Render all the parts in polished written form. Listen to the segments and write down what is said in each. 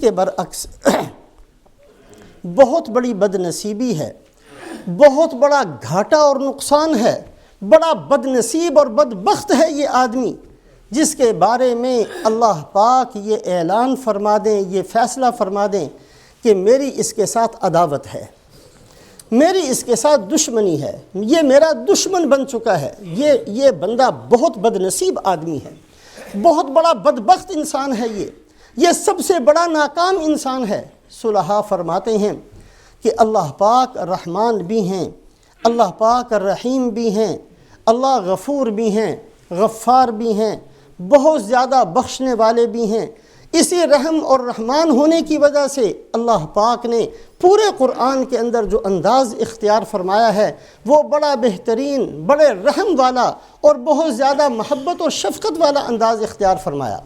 کے برعکس بہت بڑی بد نصیبی ہے، بہت بڑا گھاٹا اور نقصان ہے، بڑا بد نصیب اور بدبخت ہے یہ آدمی جس کے بارے میں اللہ پاک یہ اعلان فرما دیں، یہ فیصلہ فرما دیں کہ میری اس کے ساتھ عداوت ہے، میری اس کے ساتھ دشمنی ہے، یہ میرا دشمن بن چکا ہے۔ یہ بندہ بہت بد نصیب آدمی ہے، بہت بڑا بدبخت انسان ہے، یہ سب سے بڑا ناکام انسان ہے۔ صلحاء فرماتے ہیں کہ اللہ پاک رحمان بھی ہیں، اللہ پاک رحیم بھی ہیں، اللہ غفور بھی ہیں، غفار بھی ہیں، بہت زیادہ بخشنے والے بھی ہیں۔ اسی رحم اور رحمان ہونے کی وجہ سے اللہ پاک نے پورے قرآن کے اندر جو انداز اختیار فرمایا ہے وہ بڑا بہترین، بڑے رحم والا اور بہت زیادہ محبت اور شفقت والا انداز اختیار فرمایا۔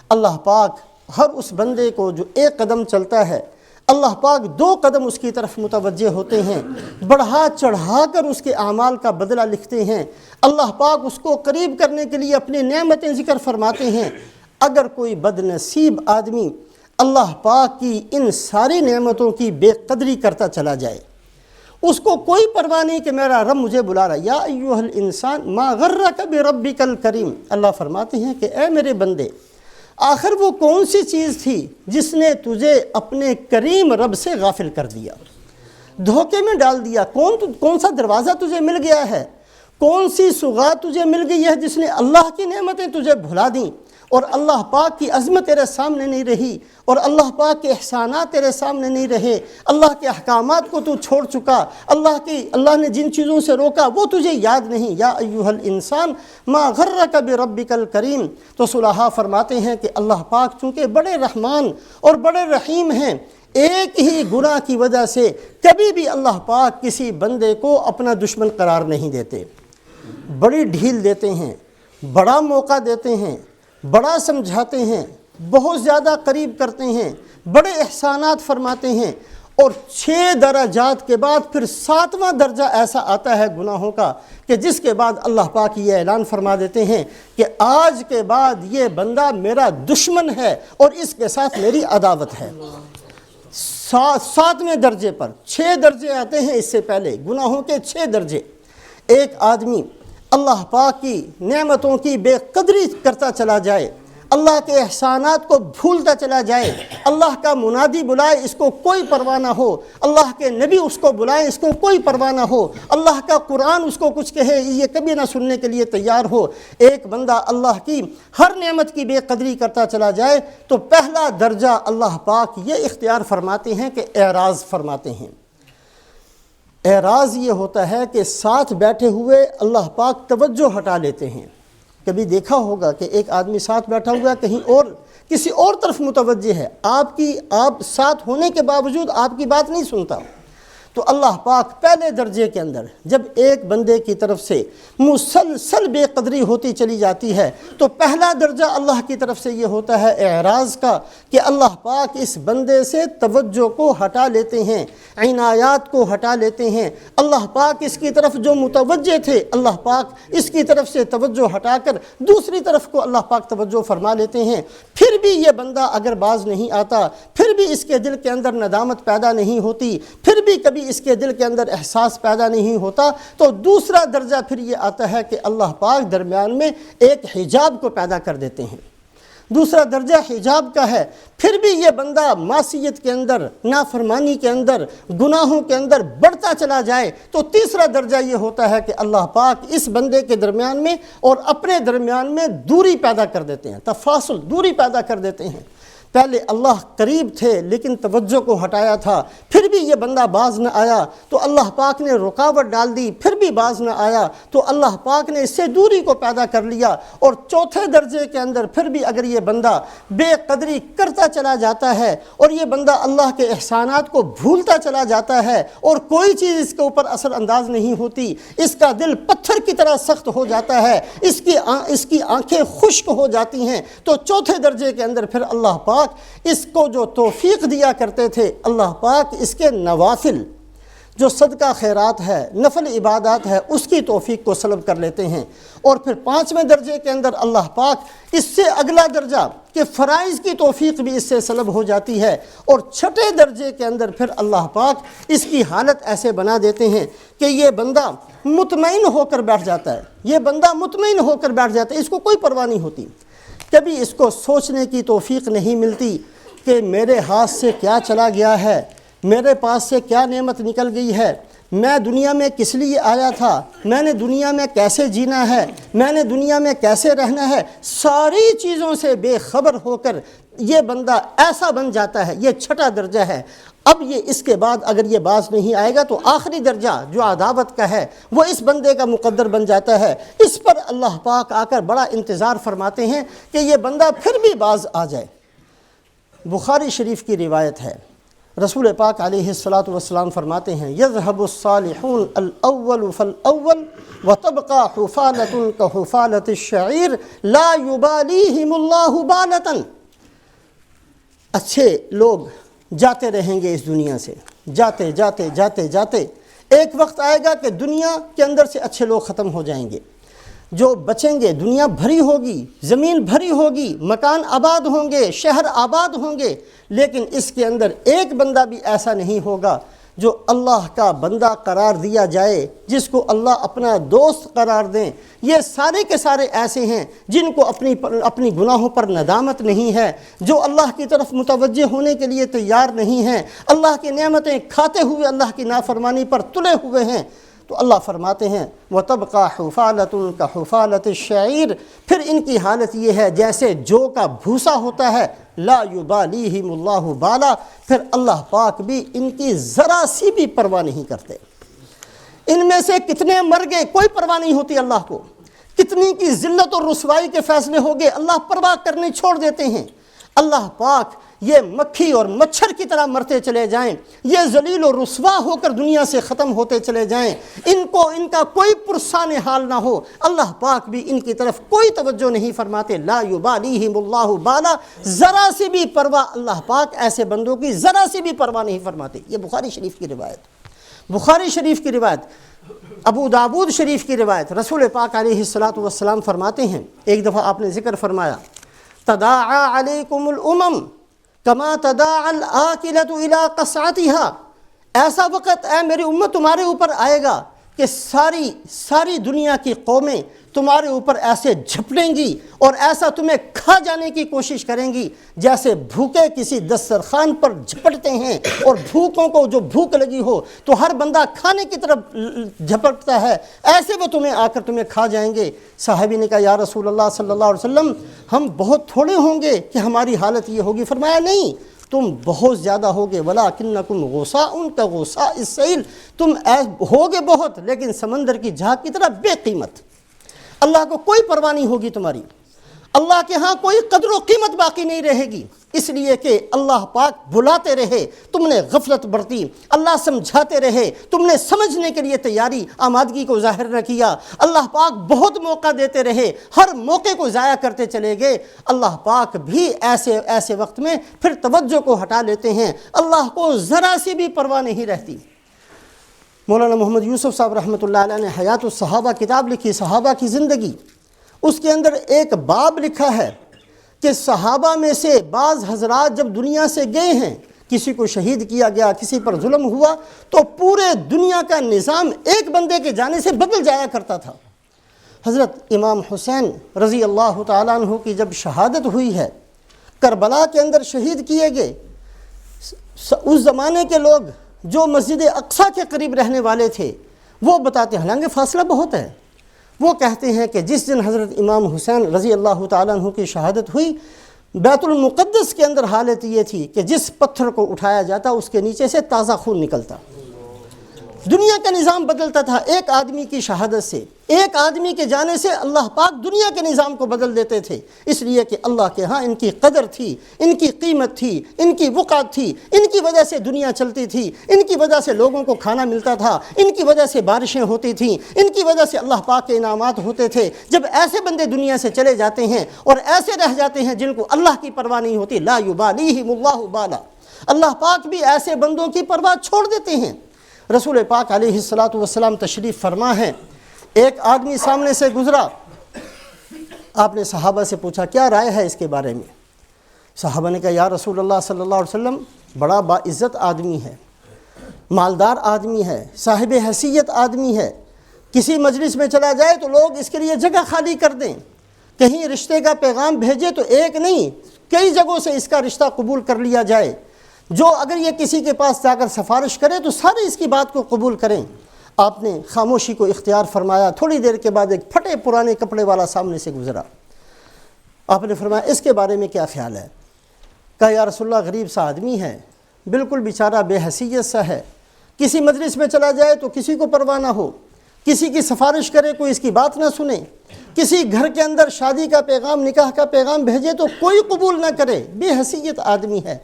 اللہ پاک ہر اس بندے کو جو ایک قدم چلتا ہے، اللہ پاک 2 قدم اس کی طرف متوجہ ہوتے ہیں، بڑھا چڑھا کر اس کے اعمال کا بدلہ لکھتے ہیں۔ اللہ پاک اس کو قریب کرنے کے لیے اپنی نعمتیں ذکر فرماتے ہیں۔ اگر کوئی بد نصیب آدمی اللہ پاک کی ان ساری نعمتوں کی بے قدری کرتا چلا جائے، اس کو کوئی پرواہ نہیں کہ میرا رب مجھے بلا رہا، یا ایھا الانسان ما غرک بربک الکریم، اللہ فرماتے ہیں کہ اے میرے بندے، آخر وہ کون سی چیز تھی جس نے تجھے اپنے کریم رب سے غافل کر دیا، دھوکے میں ڈال دیا؟ کون سا دروازہ تجھے مل گیا ہے، کون سی سوغات تجھے مل گئی ہے جس نے اللہ کی نعمتیں تجھے بھلا دیں اور اللہ پاک کی عظمت تیرے سامنے نہیں رہی اور اللہ پاک کے احسانات تیرے سامنے نہیں رہے، اللہ کے احکامات کو تو چھوڑ چکا، اللہ نے جن چیزوں سے روکا وہ تجھے یاد نہیں۔ یا ایھا الانسان ما غرک بربک الکریم۔ تو صلحاء فرماتے ہیں کہ اللہ پاک چونکہ بڑے رحمان اور بڑے رحیم ہیں، ایک ہی گناہ کی وجہ سے کبھی بھی اللہ پاک کسی بندے کو اپنا دشمن قرار نہیں دیتے، بڑی ڈھیل دیتے ہیں، بڑا موقع دیتے ہیں، بڑا سمجھاتے ہیں، بہت زیادہ قریب کرتے ہیں، بڑے احسانات فرماتے ہیں، اور 6 درجات کے بعد پھر 7واں درجہ ایسا آتا ہے گناہوں کا کہ جس کے بعد اللہ پاک یہ اعلان فرما دیتے ہیں کہ آج کے بعد یہ بندہ میرا دشمن ہے اور اس کے ساتھ میری عداوت ہے۔ 7ویں درجے پر 6 درجے آتے ہیں، اس سے پہلے گناہوں کے 6 درجے۔ ایک آدمی اللہ پاک کی نعمتوں کی بے قدری کرتا چلا جائے، اللہ کے احسانات کو بھولتا چلا جائے، اللہ کا منادی بلائے اس کو کوئی پرواہ نہ ہو، اللہ کے نبی اس کو بلائے اس کو کوئی پرواہ نہ ہو، اللہ کا قرآن اس کو کچھ کہے یہ کبھی نہ سننے کے لیے تیار ہو۔ ایک بندہ اللہ کی ہر نعمت کی بے قدری کرتا چلا جائے تو پہلا درجہ اللہ پاک یہ اختیار فرماتے ہیں کہ اعراض فرماتے ہیں۔ اعراض یہ ہوتا ہے کہ ساتھ بیٹھے ہوئے اللہ پاک توجہ ہٹا لیتے ہیں۔ کبھی دیکھا ہوگا کہ ایک آدمی ساتھ بیٹھا ہوا ہے، کہیں اور کسی اور طرف متوجہ ہے، آپ ساتھ ہونے کے باوجود آپ کی بات نہیں سنتا۔ تو اللہ پاک پہلے درجے کے اندر جب ایک بندے کی طرف سے مسلسل بے قدری ہوتی چلی جاتی ہے تو پہلا درجہ اللہ کی طرف سے یہ ہوتا ہے اعراض کا، کہ اللہ پاک اس بندے سے توجہ کو ہٹا لیتے ہیں، عنایات کو ہٹا لیتے ہیں۔ اللہ پاک اس کی طرف جو متوجہ تھے اللہ پاک اس کی طرف سے توجہ ہٹا کر دوسری طرف کو اللہ پاک توجہ فرما لیتے ہیں۔ پھر بھی یہ بندہ اگر باز نہیں آتا، پھر بھی اس کے دل کے اندر ندامت پیدا نہیں ہوتی، پھر بھی کبھی اس کے دل کے اندر احساس پیدا نہیں ہوتا، تو دوسرا درجہ پھر یہ آتا ہے کہ اللہ پاک درمیان میں ایک حجاب کو پیدا کر دیتے ہیں۔ دوسرا درجہ حجاب کا ہے، پھر بھی یہ بندہ معصیت کے اندر، نافرمانی کے اندر، گناہوں کے اندر بڑھتا چلا جائے تو تیسرا درجہ یہ ہوتا ہے کہ اللہ پاک اس بندے کے درمیان میں اور اپنے درمیان میں دوری پیدا کر دیتے ہیں، تفاصل، دوری پیدا کر دیتے ہیں۔ پہلے اللہ قریب تھے لیکن توجہ کو ہٹایا تھا، پھر بھی یہ بندہ باز نہ آیا تو اللہ پاک نے رکاوٹ ڈال دی، پھر بھی باز نہ آیا تو اللہ پاک نے اس سے دوری کو پیدا کر لیا۔ اور چوتھے درجے کے اندر پھر بھی اگر یہ بندہ بے قدری کرتا چلا جاتا ہے اور یہ بندہ اللہ کے احسانات کو بھولتا چلا جاتا ہے اور کوئی چیز اس کے اوپر اثر انداز نہیں ہوتی، اس کا دل پتھر کی طرح سخت ہو جاتا ہے، اس کی آنکھیں خشک ہو جاتی ہیں، تو چوتھے درجے کے اندر پھر اللہ پاک اس کو جو توفیق دیا کرتے تھے اللہ پاک اس کے نوافل، جو صدقہ خیرات ہے، نفل عبادات ہے، اس کی توفیق کو سلب کر لیتے ہیں۔ اور پھر 5ویں درجے کے اندر اللہ پاک اس سے اگلا درجہ کہ فرائض کی توفیق بھی اس سے سلب ہو جاتی ہے، اور 6 درجے کے اندر پھر اللہ پاک اس کی حالت ایسے بنا دیتے ہیں کہ یہ بندہ مطمئن ہو کر بیٹھ جاتا ہے، یہ بندہ مطمئن ہو کر بیٹھ جاتا ہے، اس کو کوئی پرواہ نہیں ہوتی۔ کبھی اس کو سوچنے کی توفیق نہیں ملتی کہ میرے ہاتھ سے کیا چلا گیا ہے، میرے پاس سے کیا نعمت نکل گئی ہے، میں دنیا میں کس لیے آیا تھا، میں نے دنیا میں کیسے جینا ہے، میں نے دنیا میں کیسے رہنا ہے، ساری چیزوں سے بے خبر ہو کر یہ بندہ ایسا بن جاتا ہے۔ یہ 6 درجہ ہے۔ اب یہ اس کے بعد اگر یہ باز نہیں آئے گا تو آخری درجہ جو عداوت کا ہے وہ اس بندے کا مقدر بن جاتا ہے۔ اس پر اللہ پاک آ کر بڑا انتظار فرماتے ہیں کہ یہ بندہ پھر بھی باز آ جائے۔ بخاری شریف کی روایت ہے، رسول پاک علیہ الصلاۃ والسلام فرماتے ہیں یذهب الصالحون الاول فالاول وتبقى حفالة كحفالة الشعير لا يباليهم الله بالة۔ اچھے لوگ جاتے رہیں گے اس دنیا سے، جاتے جاتے جاتے جاتے ایک وقت آئے گا کہ دنیا کے اندر سے اچھے لوگ ختم ہو جائیں گے، جو بچیں گے دنیا بھری ہوگی، زمین بھری ہوگی، مکان آباد ہوں گے، شہر آباد ہوں گے، لیکن اس کے اندر ایک بندہ بھی ایسا نہیں ہوگا جو اللہ کا بندہ قرار دیا جائے، جس کو اللہ اپنا دوست قرار دیں۔ یہ سارے کے سارے ایسے ہیں جن کو اپنی گناہوں پر ندامت نہیں ہے، جو اللہ کی طرف متوجہ ہونے کے لیے تیار نہیں ہیں، اللہ کی نعمتیں کھاتے ہوئے اللہ کی نافرمانی پر تلے ہوئے ہیں۔ تو اللہ فرماتے ہیں وَتَبْقَى حُفَالَةٌ كَحُفَالَةِ الشَّعِيرِ، پھر ان کی حالت یہ ہے جیسے جو کا بھوسا ہوتا ہے، لا يُبَالِيهِمُ اللَّهُ بَالًا، پھر اللہ پاک بھی ان کی ذرا سی بھی پرواہ نہیں کرتے۔ ان میں سے کتنے مر گئے کوئی پرواہ نہیں ہوتی اللہ کو، کتنی کی ذلت اور رسوائی کے فیصلے ہو گئے اللہ پرواہ کرنے چھوڑ دیتے ہیں۔ اللہ پاک یہ مکھی اور مچھر کی طرح مرتے چلے جائیں، یہ ذلیل و رسوا ہو کر دنیا سے ختم ہوتے چلے جائیں، ان کا کوئی پرسان حال نہ ہو، اللہ پاک بھی ان کی طرف کوئی توجہ نہیں فرماتے۔ لا یبالیہم اللہ بالا، ذرا سی بھی پرواہ اللہ پاک ایسے بندوں کی ذرا سی بھی پرواہ نہیں فرماتے۔ یہ بخاری شریف کی روایت، بخاری شریف کی روایت، ابو داود شریف کی روایت، رسول پاک علیہ الصلاۃ والسلام فرماتے ہیں، ایک دفعہ آپ نے ذکر فرمایا تداعی علیکم الامم کما تداعی الآکلۃ الی قصعتها، ایسا وقت اے میری امت تمہارے اوپر آئے گا کہ ساری دنیا کی قومیں تمہارے اوپر ایسے جھپٹیں گی اور ایسا تمہیں کھا جانے کی کوشش کریں گی جیسے بھوکے کسی دسترخوان پر جھپٹتے ہیں، اور بھوکوں کو جو بھوک لگی ہو تو ہر بندہ کھانے کی طرف جھپٹتا ہے، ایسے وہ تمہیں آ کر تمہیں کھا جائیں گے۔ صحابی نے کہا یا رسول اللہ صلی اللہ علیہ وسلم ہم بہت تھوڑے ہوں گے کہ ہماری حالت یہ ہوگی؟ فرمایا نہیں، تم بہت زیادہ ہوگے، وَلَٰكِنَّكُمْ غُوثَاءٌ كَغُوثَاءِ السَّيْلِ، تم ہوگے بہت لیکن سمندر کی جھاگ کی طرح بے قیمت۔ اللہ کو کوئی پرواہ نہیں ہوگی تمہاری، اللہ کے ہاں کوئی قدر و قیمت باقی نہیں رہے گی، اس لیے کہ اللہ پاک بلاتے رہے، تم نے غفلت برتی، اللہ سمجھاتے رہے، تم نے سمجھنے کے لیے تیاری آمادگی کو ظاہر نہ کیا، اللہ پاک بہت موقع دیتے رہے، ہر موقع کو ضائع کرتے چلے گئے۔ اللہ پاک بھی ایسے وقت میں پھر توجہ کو ہٹا لیتے ہیں، اللہ کو ذرا سی بھی پرواہ نہیں رہتی۔ مولانا محمد یوسف صاحب رحمۃ اللہ علیہ نے حیات الصحابہ کتاب لکھی، صحابہ کی زندگی، اس کے اندر ایک باب لکھا ہے کہ صحابہ میں سے بعض حضرات جب دنیا سے گئے ہیں، کسی کو شہید کیا گیا، کسی پر ظلم ہوا، تو پورے دنیا کا نظام ایک بندے کے جانے سے بدل جایا کرتا تھا۔ حضرت امام حسین رضی اللہ تعالیٰ عنہ کی جب شہادت ہوئی ہے، کربلا کے اندر شہید کیے گئے، اس زمانے کے لوگ جو مسجد اقصیٰ کے قریب رہنے والے تھے وہ بتاتے ہیں، حالانکہ فاصلہ بہت ہے، وہ کہتے ہیں کہ جس دن حضرت امام حسین رضی اللہ تعالیٰ عنہ کی شہادت ہوئی، بیت المقدس کے اندر حالت یہ تھی کہ جس پتھر کو اٹھایا جاتا اس کے نیچے سے تازہ خون نکلتا۔ دنیا کا نظام بدلتا تھا ایک آدمی کی شہادت سے، ایک آدمی کے جانے سے اللہ پاک دنیا کے نظام کو بدل دیتے تھے، اس لیے کہ اللہ کے ہاں ان کی قدر تھی، ان کی قیمت تھی، ان کی وقعت تھی، ان کی وجہ سے دنیا چلتی تھی، ان کی وجہ سے لوگوں کو کھانا ملتا تھا، ان کی وجہ سے بارشیں ہوتی تھیں، ان کی وجہ سے اللہ پاک کے انعامات ہوتے تھے۔ جب ایسے بندے دنیا سے چلے جاتے ہیں اور ایسے رہ جاتے ہیں جن کو اللہ کی پرواہ نہیں ہوتی، لا یبالیہم اللہ بالا، اللہ پاک بھی ایسے بندوں کی پرواہ چھوڑ دیتے ہیں۔ رسول پاک علیہ الصلاۃ والسلام تشریف فرما ہے، ایک آدمی سامنے سے گزرا، آپ نے صحابہ سے پوچھا کیا رائے ہے اس کے بارے میں؟ صحابہ نے کہا یا رسول اللہ صلی اللہ علیہ وسلم بڑا باعزت آدمی ہے، مالدار آدمی ہے، صاحب حیثیت آدمی ہے، کسی مجلس میں چلا جائے تو لوگ اس کے لیے جگہ خالی کر دیں، کہیں رشتے کا پیغام بھیجے تو ایک نہیں کئی جگہوں سے اس کا رشتہ قبول کر لیا جائے، جو اگر یہ کسی کے پاس جا کر سفارش کرے تو سارے اس کی بات کو قبول کریں۔ آپ نے خاموشی کو اختیار فرمایا۔ تھوڑی دیر کے بعد ایک پھٹے پرانے کپڑے والا سامنے سے گزرا، آپ نے فرمایا اس کے بارے میں کیا خیال ہے؟ کہا یا رسول اللہ غریب سا آدمی ہے، بالکل بیچارہ بے حیثیت سا ہے، کسی مجلس میں چلا جائے تو کسی کو پرواہ نہ ہو، کسی کی سفارش کرے کوئی اس کی بات نہ سنے، کسی گھر کے اندر شادی کا پیغام نکاح کا پیغام بھیجے تو کوئی قبول نہ کرے، بے حیثیت آدمی ہے۔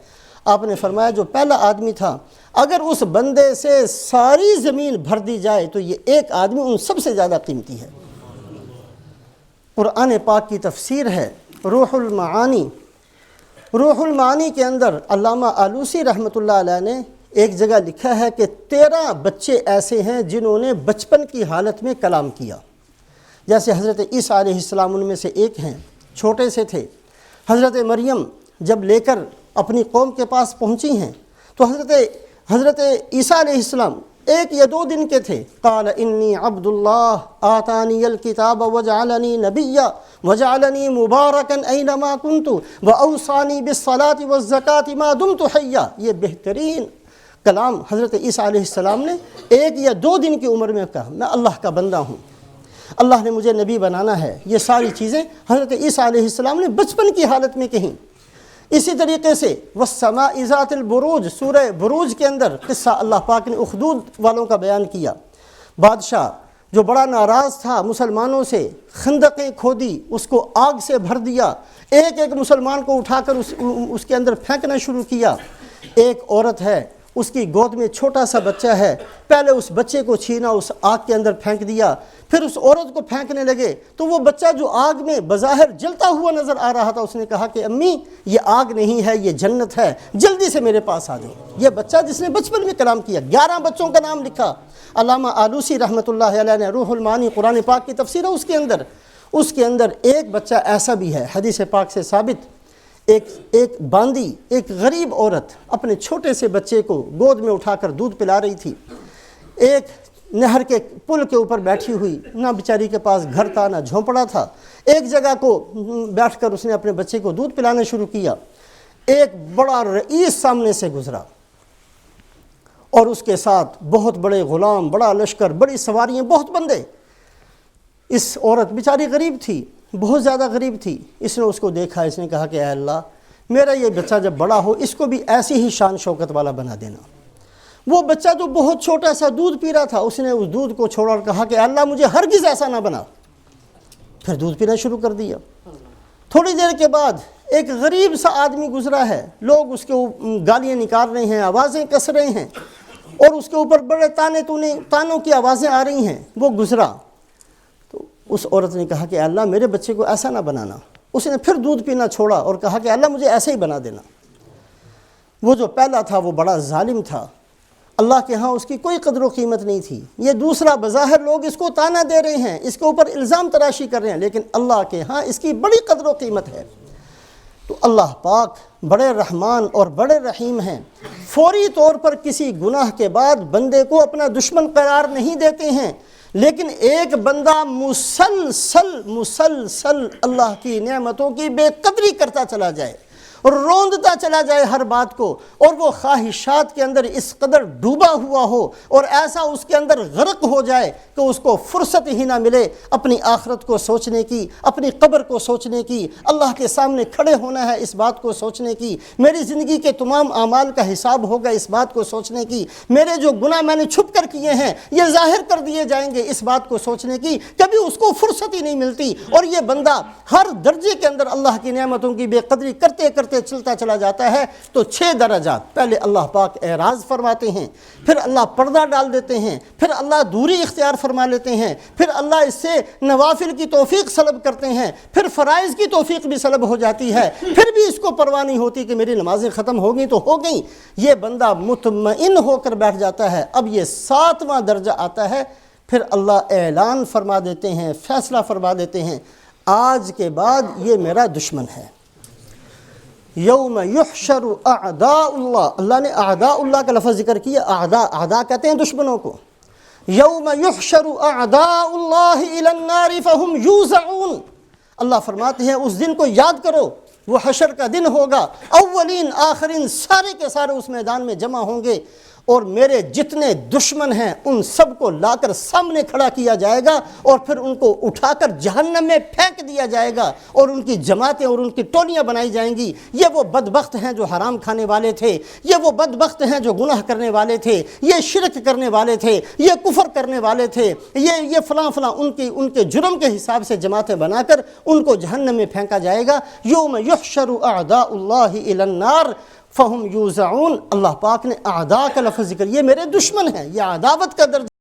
آپ نے فرمایا جو پہلا آدمی تھا اگر اس بندے سے ساری زمین بھر دی جائے تو یہ ایک آدمی ان سب سے زیادہ قیمتی ہے۔ قرآن پاک کی تفسیر ہے روح المعانی۔ روح المعانی کے اندر علامہ آلوسی رحمۃ اللہ علیہ نے ایک جگہ لکھا ہے کہ 13 بچے ایسے ہیں جنہوں نے بچپن کی حالت میں کلام کیا، جیسے حضرت عیسیٰ علیہ السلام ان میں سے ایک ہیں، چھوٹے سے تھے۔ حضرت مریم جب لے کر اپنی قوم کے پاس پہنچی ہیں تو حضرت عیسیٰ علیہ السلام 1 یا 2 دن کے تھے۔ قال انی عبد اللہ آتانی الکتاب وجعلنی نبیا وجعلنی مبارکا اینما کنت واوصانی بالصلاة والزکاة ما دمت حیا۔ یہ بہترین کلام حضرت عیسیٰ علیہ السلام نے 1 یا 2 دن کی عمر میں کہا، میں اللہ کا بندہ ہوں، اللہ نے مجھے نبی بنانا ہے۔ یہ ساری چیزیں حضرت عیسیٰ علیہ السلام نے بچپن کی حالت میں کہیں۔ اسی طریقے سے وَالسَّمَاءِ ذَاتِ الْبُرُوجِ، سورہ بروج کے اندر قصہ اللہ پاک نے اخدود والوں کا بیان کیا۔ بادشاہ جو بڑا ناراض تھا مسلمانوں سے، خندقیں کھودی، اس کو آگ سے بھر دیا، ایک ایک مسلمان کو اٹھا کر اس کے اندر پھینکنا شروع کیا۔ ایک عورت ہے، اس کی گود میں چھوٹا سا بچہ ہے، پہلے اس بچے کو چھینا، اس آگ کے اندر پھینک دیا، پھر اس عورت کو پھینکنے لگے تو وہ بچہ جو آگ میں بظاہر جلتا ہوا نظر آ رہا تھا، اس نے کہا کہ امی یہ آگ نہیں ہے، یہ جنت ہے، جلدی سے میرے پاس آ جاؤ۔ یہ بچہ جس نے بچپن میں کلام کیا، 11 بچوں کا نام لکھا۔ علامہ آلوسی رحمۃ اللہ علیہ نے روح المعانی قرآن پاک کی تفسیر ہے، اس کے اندر ایک بچہ ایسا بھی ہے، حدیث پاک سے ثابت، ایک باندی، ایک غریب عورت اپنے چھوٹے سے بچے کو گود میں اٹھا کر دودھ پلا رہی تھی، ایک نہر کے پل کے اوپر بیٹھی ہوئی، نہ بیچاری کے پاس گھر تھا نہ جھونپڑا تھا، ایک جگہ کو بیٹھ کر اس نے اپنے بچے کو دودھ پلانا شروع کیا۔ ایک بڑا رئیس سامنے سے گزرا اور اس کے ساتھ بہت بڑے غلام، بڑا لشکر، بڑی سواریاں، بہت بندے۔ اس عورت بیچاری غریب تھی، بہت زیادہ غریب تھی۔ اس نے اس کو دیکھا، اس نے کہا کہ اے اللہ میرا یہ بچہ جب بڑا ہو اس کو بھی ایسی ہی شان شوکت والا بنا دینا۔ وہ بچہ جو بہت چھوٹا سا دودھ پی رہا تھا، اس نے اس دودھ کو چھوڑا اور کہا کہ اللہ مجھے ہرگز ایسا نہ بنا، پھر دودھ پینا شروع کر دیا۔ تھوڑی دیر کے بعد ایک غریب سا آدمی گزرا ہے، لوگ اس کے گالیاں نکال رہے ہیں، آوازیں کس رہے ہیں اور اس کے اوپر بڑے تانوں کی آوازیں آ رہی ہیں۔ وہ گزرا تو اس عورت نے کہا کہ اللہ میرے بچے کو ایسا نہ بنانا۔ اس نے پھر دودھ پینا چھوڑا اور کہا کہ اللہ مجھے ایسے ہی بنا دینا۔ وہ جو پہلا تھا وہ بڑا ظالم تھا، اللہ کے ہاں اس کی کوئی قدر و قیمت نہیں تھی۔ یہ دوسرا بظاہر لوگ اس کو تانا دے رہے ہیں، اس کے اوپر الزام تراشی کر رہے ہیں، لیکن اللہ کے ہاں اس کی بڑی قدر و قیمت ہے۔ تو اللہ پاک بڑے رحمان اور بڑے رحیم ہیں، فوری طور پر کسی گناہ کے بعد بندے کو اپنا دشمن قرار نہیں دیتے ہیں، لیکن ایک بندہ مسلسل اللہ کی نعمتوں کی بے قدری کرتا چلا جائے اور روندتا چلا جائے ہر بات کو، اور وہ خواہشات کے اندر اس قدر ڈوبا ہوا ہو اور ایسا اس کے اندر غرق ہو جائے کہ اس کو فرصت ہی نہ ملے اپنی آخرت کو سوچنے کی، اپنی قبر کو سوچنے کی، اللہ کے سامنے کھڑے ہونا ہے اس بات کو سوچنے کی، میری زندگی کے تمام اعمال کا حساب ہوگا اس بات کو سوچنے کی، میرے جو گناہ میں نے چھپ کر کیے ہیں یہ ظاہر کر دیے جائیں گے اس بات کو سوچنے کی، کبھی اس کو فرصت ہی نہیں ملتی۔ اور یہ بندہ ہر درجے کے اندر اللہ کی نعمتوں کی بے قدری کرتے کرتے بڑھتے چلتا چلا جاتا ہے تو 6 درجات پہلے اللہ پاک اعراض فرماتے ہیں، پھر اللہ پردہ ڈال دیتے ہیں، پھر اللہ دوری اختیار فرما لیتے ہیں، پھر اللہ اس سے نوافل کی توفیق سلب کرتے ہیں، پھر فرائض کی توفیق بھی سلب ہو جاتی ہے، پھر بھی اس کو پرواہ نہیں ہوتی کہ میری نمازیں ختم ہو گئیں تو ہو گئیں۔ یہ بندہ مطمئن ہو کر بیٹھ جاتا ہے۔ اب یہ 7واں درجہ آتا ہے، پھر اللہ اعلان فرما دیتے ہیں، فیصلہ فرما دیتے ہیں، آج کے بعد یہ میرا دشمن ہے۔ یوم یحشر اعداء اللہ، اللہ نے اعداء اللہ کا لفظ ذکر کیا۔ اعداء کہتے ہیں دشمنوں کو۔ یوم یحشر اعداء اللہ الی النار فہم یوزعون، اللہ فرماتے ہیں اس دن کو یاد کرو، وہ حشر کا دن ہوگا، اولین آخرین سارے کے سارے اس میدان میں جمع ہوں گے، اور میرے جتنے دشمن ہیں ان سب کو لا کر سامنے کھڑا کیا جائے گا، اور پھر ان کو اٹھا کر جہنم میں پھینک دیا جائے گا، اور ان کی جماعتیں اور ان کی ٹولیاں بنائی جائیں گی۔ یہ وہ بدبخت ہیں جو حرام کھانے والے تھے، یہ وہ بدبخت ہیں جو گناہ کرنے والے تھے، یہ شرک کرنے والے تھے، یہ کفر کرنے والے تھے، یہ فلاں فلاں، ان کے جرم کے حساب سے جماعتیں بنا کر ان کو جہنم میں پھینکا جائے گا۔ یوم یحشر اعداء اللہ الی النار فہم یوزعون، اللہ پاک نے اعداء کا لفظ ذکر، یہ میرے دشمن ہیں، یہ عداوت کا درجہ